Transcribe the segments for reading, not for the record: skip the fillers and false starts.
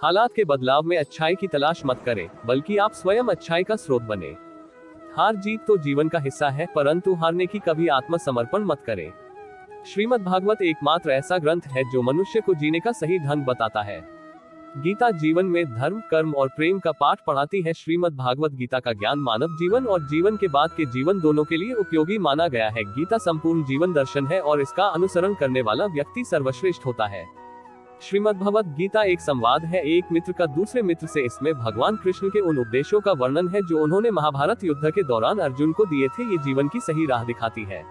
हालात के बदलाव में अच्छाई की तलाश मत करें, बल्कि आप स्वयं अच्छाई का स्रोत बने। हार जीत तो जीवन का हिस्सा है, परंतु हारने की कभी आत्मसमर्पण मत करें। श्रीमद् भागवत एकमात्र ऐसा ग्रंथ है जो मनुष्य को जीने का सही ढंग बताता है। गीता जीवन में धर्म, कर्म और प्रेम का पाठ पढ़ाती है। श्रीमद् भागवत गीता का ज्ञान मानव जीवन और जीवन के बाद के जीवन दोनों के लिए उपयोगी माना गया है। गीता संपूर्ण जीवन दर्शन है और इसका अनुसरण करने वाला व्यक्ति सर्वश्रेष्ठ होता है। श्रीमद् भगवत गीता एक संवाद है, एक मित्र का दूसरे मित्र से। इसमें भगवान कृष्ण के उन उपदेशों का वर्णन है जो उन्होंने महाभारत युद्ध के दौरान अर्जुन को दिए थे। ये जीवन की सही राह दिखाती है।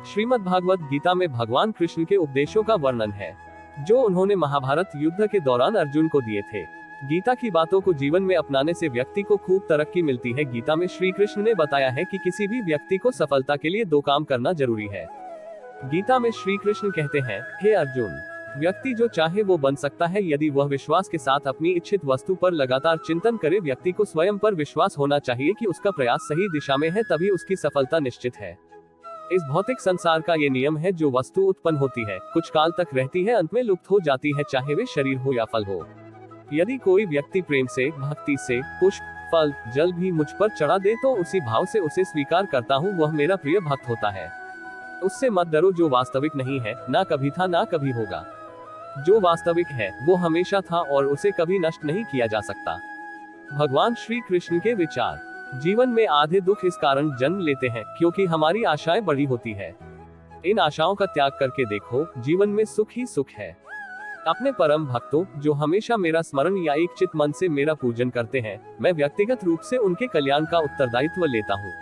श्रीमद् भागवत गीता में भगवान कृष्ण के उपदेशों का वर्णन है जो उन्होंने महाभारत युद्ध के दौरान अर्जुन को दिए थे। गीता की बातों को जीवन में अपनाने से व्यक्ति को खूब तरक्की मिलती है। गीता में श्री कृष्ण ने बताया है कि किसी भी व्यक्ति को सफलता के लिए 2 काम करना जरूरी है। गीता में श्री कृष्ण कहते हैं, हे अर्जुन, व्यक्ति जो चाहे वो बन सकता है यदि वह विश्वास के साथ अपनी इच्छित वस्तु पर लगातार चिंतन करे। व्यक्ति को स्वयं पर विश्वास होना चाहिए कि उसका प्रयास सही दिशा में है, तभी उसकी सफलता निश्चित है। इस भौतिक संसार का ये नियम है, जो वस्तु उत्पन्न होती है, कुछ काल तक रहती है, अंत में लुप्त हो जाती है, चाहे वे शरीर हो या फल हो। यदि कोई व्यक्ति प्रेम से, भक्ति से पुष्प, फल, जल भी मुझ पर चढ़ा दे तो उसी भाव से उसे स्वीकार करता हूँ, वह मेरा प्रिय भक्त होता है। उससे मत डरो, जो वास्तविक नहीं है, ना कभी था ना कभी होगा। जो वास्तविक है वो हमेशा था और उसे कभी नष्ट नहीं किया जा सकता। भगवान श्री कृष्ण के विचार। जीवन में आधे दुख इस कारण जन्म लेते हैं क्योंकि हमारी आशाएं बड़ी होती है। इन आशाओं का त्याग करके देखो, जीवन में सुख ही सुख है। अपने परम भक्तों जो हमेशा मेरा स्मरण या एक चित मन से मेरा पूजन करते हैं, मैं व्यक्तिगत रूप से उनके कल्याण का उत्तरदायित्व लेता हूँ।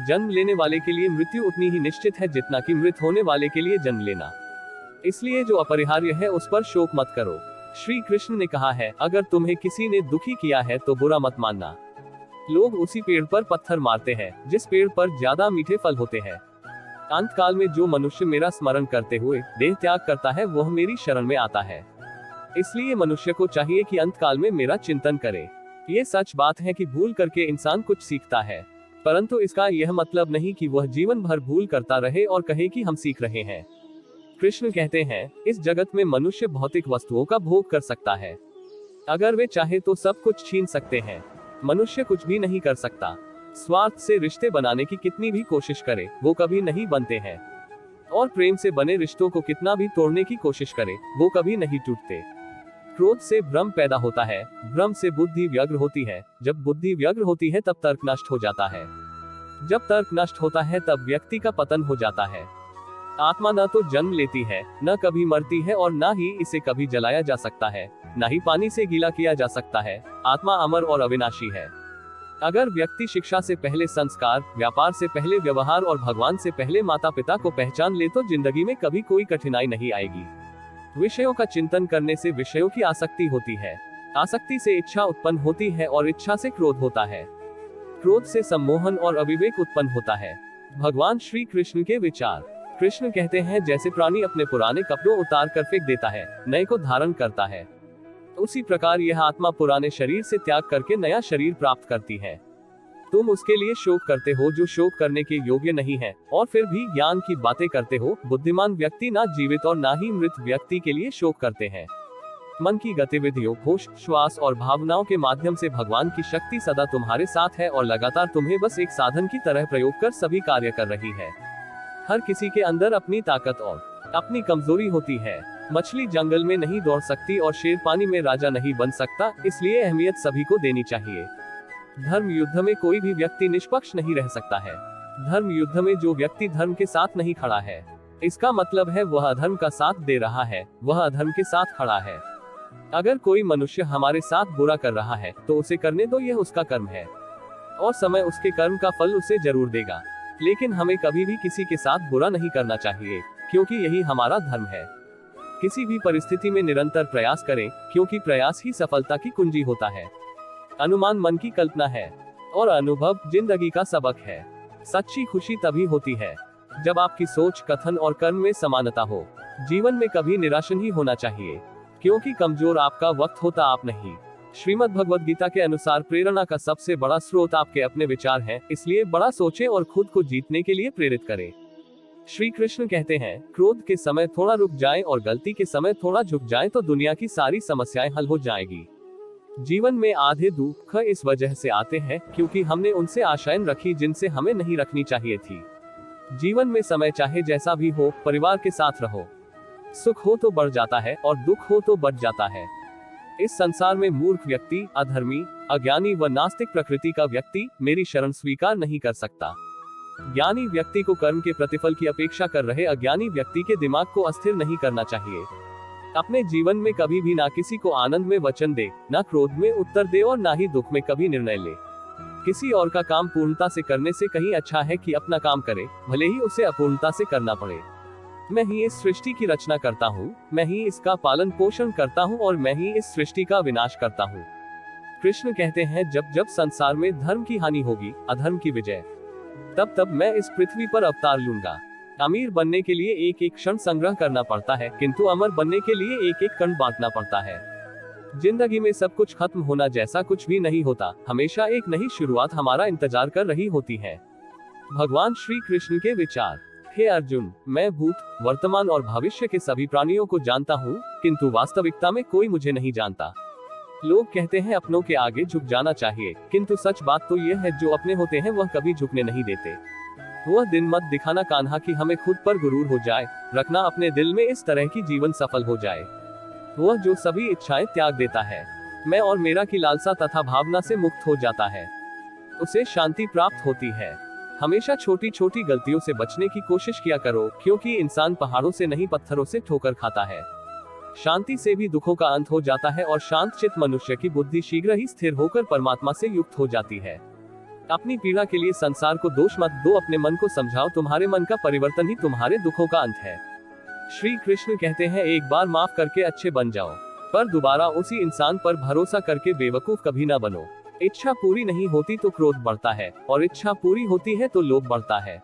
जन्म लेने वाले के लिए मृत्यु उतनी ही निश्चित है जितना कि मृत होने वाले के लिए जन्म लेना। इसलिए जो अपरिहार्य है उस पर शोक मत करो। श्री कृष्ण ने कहा है, अगर तुम्हें किसी ने दुखी किया है तो बुरा मत मानना। लोग उसी पेड़ पर पत्थर मारते हैं जिस पेड़ पर ज्यादा मीठे फल होते हैं। अंत काल में जो मनुष्य मेरा स्मरण करते हुए देह त्याग करता है वह मेरी शरण में आता है। इसलिए मनुष्य को चाहिए कि अंत काल में मेरा चिंतन करे। ये सच बात है कि भूल करके इंसान कुछ सीखता है, परंतु इसका यह मतलब नहीं कि वह जीवन भर भूल करता रहे और कहे कि हम सीख रहे हैं। कृष्ण कहते हैं, इस जगत में मनुष्य भौतिक वस्तुओं का भोग कर सकता है। अगर वे चाहे तो सब कुछ छीन सकते हैं। मनुष्य कुछ भी नहीं कर सकता। स्वार्थ से रिश्ते बनाने की कितनी भी कोशिश करे वो कभी नहीं बनते हैं, और प्रेम से बने रिश्तों को कितना भी तोड़ने की कोशिश करे वो कभी नहीं टूटते। क्रोध से भ्रम पैदा होता है, भ्रम से बुद्धि व्यग्र होती है, जब बुद्धि व्यग्र होती है तब तर्क नष्ट हो जाता है, जब तर्क नष्ट होता है तब व्यक्ति का पतन हो जाता है। आत्मा न तो जन्म लेती है, न कभी मरती है और न ही इसे कभी जलाया जा सकता है, न ही पानी से गीला किया जा सकता है। आत्मा अमर और अविनाशी है। अगर व्यक्ति शिक्षा से पहले संस्कार, व्यापार से पहले व्यवहार और भगवान से पहले माता पिता को पहचान ले तो जिंदगी में कभी कोई कठिनाई नहीं आएगी। विषयों का चिंतन करने से विषयों की आसक्ति होती है, आसक्ति से इच्छा उत्पन्न होती है और इच्छा से क्रोध होता है, क्रोध से सम्मोहन और अविवेक उत्पन्न होता है। भगवान श्री कृष्ण के विचार। कृष्ण कहते हैं, जैसे प्राणी अपने पुराने कपड़ों उतार कर फेंक देता है, नए को धारण करता है, उसी प्रकार यह आत्मा पुराने शरीर से त्याग करके नया शरीर प्राप्त करती है। तुम उसके लिए शोक करते हो जो शोक करने के योग्य नहीं है, और फिर भी ज्ञान की बातें करते हो। बुद्धिमान व्यक्ति ना जीवित और ना ही मृत व्यक्ति के लिए शोक करते हैं। मन की गतिविधियों, होश, श्वास और भावनाओं के माध्यम से भगवान की शक्ति सदा तुम्हारे साथ है और लगातार तुम्हें बस एक साधन की तरह प्रयोग कर सभी कार्य कर रही है। हर किसी के अंदर अपनी ताकत और अपनी कमजोरी होती है। मछली जंगल में नहीं दौड़ सकती और शेर पानी में राजा नहीं बन सकता, इसलिए अहमियत सभी को देनी चाहिए। धर्म युद्ध में कोई भी व्यक्ति निष्पक्ष नहीं रह सकता है। धर्म युद्ध में जो व्यक्ति धर्म के साथ नहीं खड़ा है, इसका मतलब है वह अधर्म का साथ दे रहा है, वह अधर्म के साथ खड़ा है। अगर कोई मनुष्य हमारे साथ बुरा कर रहा है तो उसे करने दो, यह उसका कर्म है और समय उसके कर्म का फल उसे जरूर देगा। लेकिन हमें कभी भी किसी के साथ बुरा नहीं करना चाहिए, क्योंकि यही हमारा धर्म है। किसी भी परिस्थिति में निरंतर प्रयास करें, क्योंकि प्रयास ही सफलता की कुंजी होता है। अनुमान मन की कल्पना है और अनुभव जिंदगी का सबक है। सच्ची खुशी तभी होती है जब आपकी सोच, कथन और कर्म में समानता हो। जीवन में कभी निराश नहीं होना चाहिए, क्योंकि कमजोर आपका वक्त होता आप नहीं। श्रीमद् भगवद गीता के अनुसार प्रेरणा का सबसे बड़ा स्रोत आपके अपने विचार हैं, इसलिए बड़ा सोचें और खुद को जीतने के लिए प्रेरित करें। श्री कृष्ण कहते हैं, क्रोध के समय थोड़ा रुक जाए और गलती के समय थोड़ा झुक जाए तो दुनिया की सारी समस्याएं हल हो जाएगी। जीवन में आधे दुख इस वजह से आते हैं क्योंकि हमने उनसे आशाएं रखी जिनसे हमें नहीं रखनी चाहिए थी। जीवन में समय चाहे जैसा भी हो, परिवार के साथ रहो। सुख हो तो बढ़ जाता है और दुख हो तो बढ़ जाता है। इस संसार में मूर्ख व्यक्ति, अधर्मी, अज्ञानी व नास्तिक प्रकृति का व्यक्ति मेरी शरण स्वीकार नहीं कर सकता। ज्ञानी व्यक्ति को कर्म के प्रतिफल की अपेक्षा कर रहे अज्ञानी व्यक्ति के दिमाग को अस्थिर नहीं करना चाहिए। अपने जीवन में कभी भी ना किसी को आनंद में वचन दे, ना क्रोध में उत्तर दे और ना ही दुख में कभी निर्णय ले। किसी और का काम पूर्णता से करने से कहीं अच्छा है कि अपना काम करे, भले ही उसे अपूर्णता से करना पड़े। मैं ही इस सृष्टि की रचना करता हूँ, मैं ही इसका पालन पोषण करता हूँ और मैं ही इस सृष्टि का विनाश करता हूँ। कृष्ण कहते हैं, जब जब संसार में धर्म की हानि होगी, अधर्म की विजय, तब तब मैं इस पृथ्वी पर अवतार लूंगा। अमीर बनने के लिए एक एक क्षण संग्रह करना पड़ता है, किंतु अमर बनने के लिए एक एक कण बांटना पड़ता है। जिंदगी में सब कुछ खत्म होना जैसा कुछ भी नहीं होता, हमेशा एक नई शुरुआत हमारा इंतजार कर रही होती है। भगवान श्री कृष्ण के विचार। हे अर्जुन, मैं भूत, वर्तमान और भविष्य के सभी प्राणियों को जानता हूँ, किंतु वास्तविकता में कोई मुझे नहीं जानता। लोग कहते हैं अपनों के आगे झुक जाना चाहिए, किंतु सच बात तो यह है, जो अपने होते हैं वह कभी झुकने नहीं देते। वह दिन मत दिखाना कान्हा कि हमें खुद पर गुरूर हो जाए, रखना अपने दिल में इस तरह की जीवन सफल हो जाए। वह जो सभी इच्छाएं त्याग देता है, मैं और मेरा की लालसा तथा भावना से मुक्त हो जाता है, उसे शांति प्राप्त होती है। हमेशा छोटी छोटी गलतियों से बचने की कोशिश किया करो, क्योंकि इंसान पहाड़ों से नहीं पत्थरों से ठोकर खाता है। शांति से भी दुखों का अंत हो जाता है और शांत चित्त मनुष्य की बुद्धि शीघ्र ही स्थिर होकर परमात्मा से युक्त हो जाती है। अपनी पीड़ा के लिए संसार को दोष मत दो, अपने मन को समझाओ, तुम्हारे मन का परिवर्तन ही तुम्हारे दुखों का अंत है। श्री कृष्ण कहते हैं, एक बार माफ करके अच्छे बन जाओ, पर दोबारा उसी इंसान पर भरोसा करके बेवकूफ कभी ना बनो। इच्छा पूरी नहीं होती तो क्रोध बढ़ता है, और इच्छा पूरी होती है तो लोभ बढ़ता है।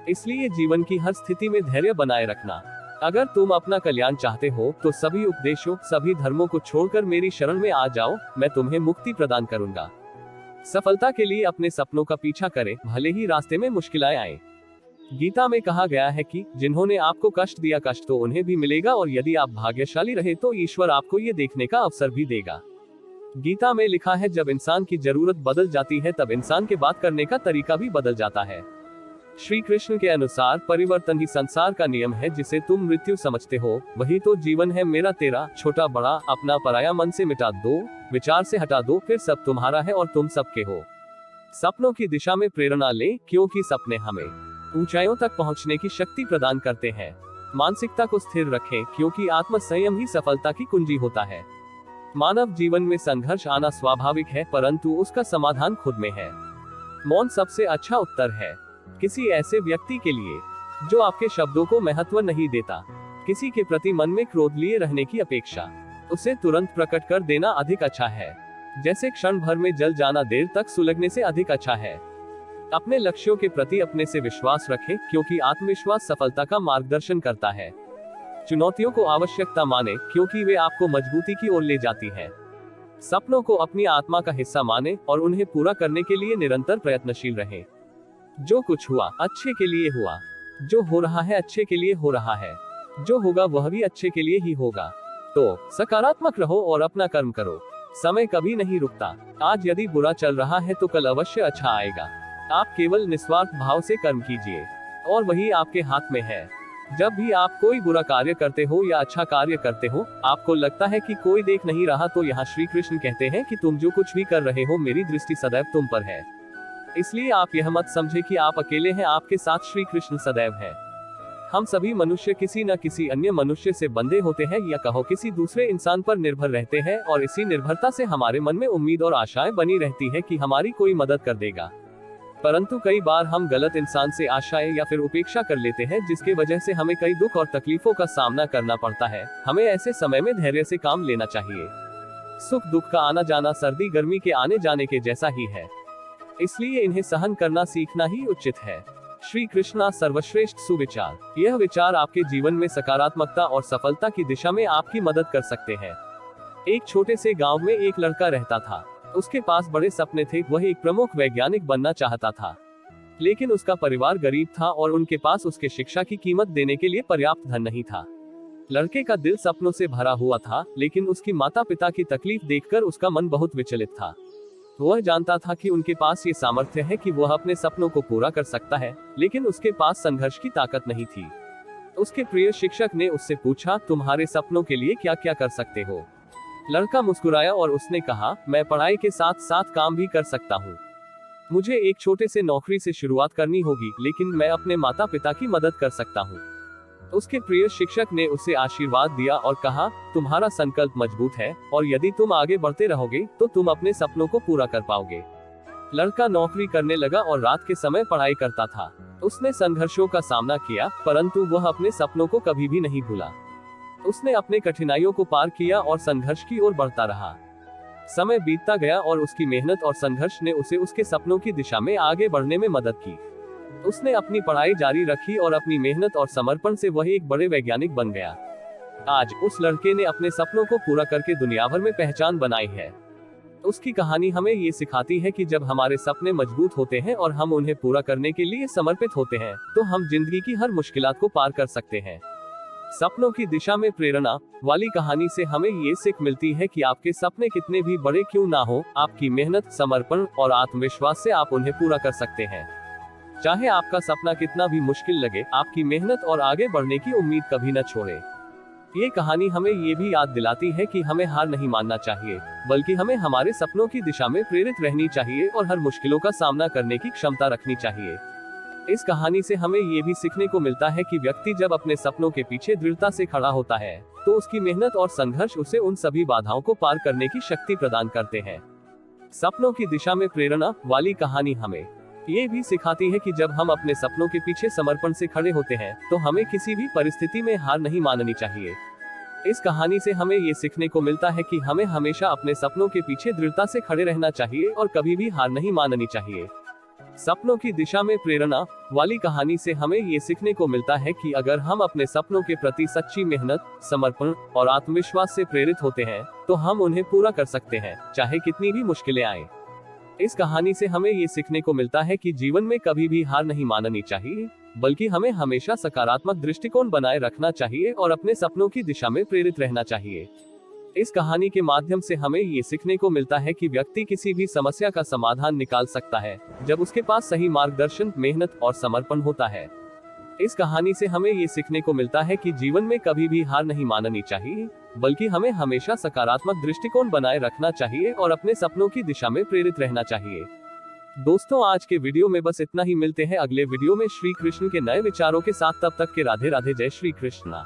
इसलिए जीवन की हर स्थिति में धैर्य बनाए रखना। अगर तुम अपना कल्याण चाहते हो तो सभी उपदेशों, सभी धर्मों को छोड़कर मेरी शरण में आ जाओ, मैं तुम्हें मुक्ति प्रदान करूंगा। सफलता के लिए अपने सपनों का पीछा करें, भले ही रास्ते में मुश्किलें आए। गीता में कहा गया है कि जिन्होंने आपको कष्ट दिया, कष्ट तो उन्हें भी मिलेगा, और यदि आप भाग्यशाली रहे तो ईश्वर आपको ये देखने का अवसर भी देगा। गीता में लिखा है, जब इंसान की जरूरत बदल जाती है तब इंसान के बात करने का तरीका भी बदल जाता है। श्री कृष्ण के अनुसार परिवर्तन ही संसार का नियम है। जिसे तुम मृत्यु समझते हो वही तो जीवन है। मेरा तेरा, छोटा बड़ा, अपना पराया मन से मिटा दो, विचार से हटा दो, फिर सब तुम्हारा है और तुम सबके हो। सपनों की दिशा में प्रेरणा ले, क्योंकि सपने हमें ऊंचाइयों तक पहुंचने की शक्ति प्रदान करते हैं। मानसिकता को स्थिर रखें, क्योंकि आत्म संयम ही सफलता की कुंजी होता है। मानव जीवन में संघर्ष आना स्वाभाविक है, परंतु उसका समाधान खुद में है। मौन सबसे अच्छा उत्तर है। किसी ऐसे व्यक्ति के लिए जो आपके शब्दों को महत्व नहीं देता, किसी के प्रति मन में क्रोध लिए रहने की अपेक्षा उसे तुरंत प्रकट कर देना अधिक अच्छा है। जैसे क्षण भर में जल जाना देर तक सुलगने से अधिक अच्छा है। अपने लक्ष्यों के प्रति अपने से विश्वास रखें, क्योंकि आत्मविश्वास सफलता का मार्गदर्शन करता है। चुनौतियों को आवश्यकता माने, क्योंकि वे आपको मजबूती की ओर ले जाती है। सपनों को अपनी आत्मा का हिस्सा माने और उन्हें पूरा करने के लिए निरंतर प्रयत्नशील रहें। जो कुछ हुआ अच्छे के लिए हुआ, जो हो रहा है अच्छे के लिए हो रहा है, जो होगा वह भी अच्छे के लिए ही होगा। तो सकारात्मक रहो और अपना कर्म करो। समय कभी नहीं रुकता। आज यदि बुरा चल रहा है तो कल अवश्य अच्छा आएगा। आप केवल निस्वार्थ भाव से कर्म कीजिए और वही आपके हाथ में है। जब भी आप कोई बुरा कार्य करते हो या अच्छा कार्य करते हो, आपको लगता है कि कोई देख नहीं रहा, तो यहाँ श्री कृष्ण कहते हैं कि तुम जो कुछ भी कर रहे हो मेरी दृष्टि सदैव तुम पर है। इसलिए आप यह मत समझे कि आप अकेले हैं, आपके साथ श्री कृष्ण सदैव है। हम सभी मनुष्य किसी न किसी अन्य मनुष्य से बंधे होते हैं, या कहो किसी दूसरे इंसान पर निर्भर रहते हैं, और इसी निर्भरता से हमारे मन में उम्मीद और आशाएं बनी रहती है कि हमारी कोई मदद कर देगा। परंतु कई बार हम गलत इंसान से आशाएं या फिर उपेक्षा कर लेते हैं, जिसके वजह से हमें कई दुख और तकलीफों का सामना करना पड़ता है। हमें ऐसे समय में धैर्य से काम लेना चाहिए। सुख दुख का आना जाना सर्दी गर्मी के आने जाने के जैसा ही है, इसलिए इन्हें सहन करना सीखना ही उचित है। श्री कृष्णा सर्वश्रेष्ठ सुविचार। यह विचार आपके जीवन में सकारात्मकता और सफलता की दिशा में आपकी मदद कर सकते हैं। एक छोटे से गांव में एक लड़का रहता था। उसके पास बड़े सपने थे। वह एक प्रमुख वैज्ञानिक बनना चाहता था। लेकिन उसका परिवार गरीब था और उनके पास उसके शिक्षा की कीमत देने के लिए पर्याप्त धन नहीं था। लड़के का दिल सपनों से भरा हुआ था, लेकिन उसकी माता पिता की तकलीफ देखकर उसका मन बहुत विचलित था। वह जानता था कि उनके पास ये सामर्थ्य है कि वह अपने सपनों को पूरा कर सकता है, लेकिन उसके पास संघर्ष की ताकत नहीं थी। उसके प्रिय शिक्षक ने उससे पूछा, तुम्हारे सपनों के लिए क्या क्या कर सकते हो? लड़का मुस्कुराया और उसने कहा, मैं पढ़ाई के साथ साथ काम भी कर सकता हूँ। मुझे एक छोटे से नौकरी से शुरुआत करनी होगी, लेकिन मैं अपने माता पिता की मदद कर सकता हूँ। उसके प्रिय शिक्षक ने उसे आशीर्वाद दिया और कहा, तुम्हारा संकल्प मजबूत है और यदि तुम आगे बढ़ते रहोगे तो तुम अपने सपनों को पूरा कर पाओगे। लड़का नौकरी करने लगा और रात के समय पढ़ाई करता था। उसने संघर्षों का सामना किया, परंतु वह अपने सपनों को कभी भी नहीं भूला। उसने अपने कठिनाइयों को पार किया और संघर्ष की ओर बढ़ता रहा। समय बीतता गया और उसकी मेहनत और संघर्ष ने उसे उसके सपनों की दिशा में आगे बढ़ने में मदद की। उसने अपनी पढ़ाई जारी रखी और अपनी मेहनत और समर्पण से वह एक बड़े वैज्ञानिक बन गया। आज उस लड़के ने अपने सपनों को पूरा करके दुनिया भर में पहचान बनाई है। उसकी कहानी हमें ये सिखाती है कि जब हमारे सपने मजबूत होते हैं और हम उन्हें पूरा करने के लिए समर्पित होते हैं, तो हम जिंदगी की हर मुश्किलात को पार कर सकते हैं। सपनों की दिशा में प्रेरणा वाली कहानी से हमें ये सीख मिलती है कि आपके सपने कितने भी बड़े क्यों ना हो, आपकी मेहनत, समर्पण और आत्मविश्वास से आप उन्हें पूरा कर सकते हैं। चाहे आपका सपना कितना भी मुश्किल लगे, आपकी मेहनत और आगे बढ़ने की उम्मीद कभी न छोड़े। ये कहानी हमें ये भी याद दिलाती है कि हमें हार नहीं मानना चाहिए, बल्कि हमें हमारे सपनों की दिशा में प्रेरित रहनी चाहिए और हर मुश्किलों का सामना करने की क्षमता रखनी चाहिए। इस कहानी से हमें ये भी सीखने को मिलता है कि व्यक्ति जब अपने सपनों के पीछे दृढ़ता से खड़ा होता है, तो उसकी मेहनत और संघर्ष उसे उन सभी बाधाओं को पार करने की शक्ति प्रदान करते हैं। सपनों की दिशा में प्रेरणा वाली कहानी हमें ये भी सिखाती है कि जब हम अपने सपनों के पीछे समर्पण से खड़े होते हैं, तो हमें किसी भी परिस्थिति में हार नहीं माननी चाहिए। इस कहानी से हमें ये सीखने को मिलता है कि हमें हमेशा अपने सपनों के पीछे दृढ़ता से खड़े रहना चाहिए और कभी भी हार नहीं माननी चाहिए। सपनों की दिशा में प्रेरणा वाली कहानी से हमें ये सीखने को मिलता है कि अगर हम अपने सपनों के प्रति सच्ची मेहनत, समर्पण और आत्मविश्वास से प्रेरित होते हैं, तो हम उन्हें पूरा कर सकते हैं, चाहे कितनी भी मुश्किलें आए। इस कहानी से हमें ये सीखने को मिलता है कि जीवन में कभी भी हार नहीं माननी चाहिए, बल्कि हमें हमेशा सकारात्मक दृष्टिकोण बनाए रखना चाहिए और अपने सपनों की दिशा में प्रेरित रहना चाहिए। इस कहानी के माध्यम से हमें ये सीखने को मिलता है कि व्यक्ति किसी भी समस्या का समाधान निकाल सकता है, जब उसके पास सही मार्गदर्शन, मेहनत और समर्पण होता है। इस कहानी से हमें ये सीखने को मिलता है कि जीवन में कभी भी हार नहीं माननी चाहिए, बल्कि हमें हमेशा सकारात्मक दृष्टिकोण बनाए रखना चाहिए और अपने सपनों की दिशा में प्रेरित रहना चाहिए। दोस्तों, आज के वीडियो में बस इतना ही। मिलते हैं अगले वीडियो में श्री कृष्ण के नए विचारों के साथ। तब तक के राधे राधे, जय श्री कृष्ण।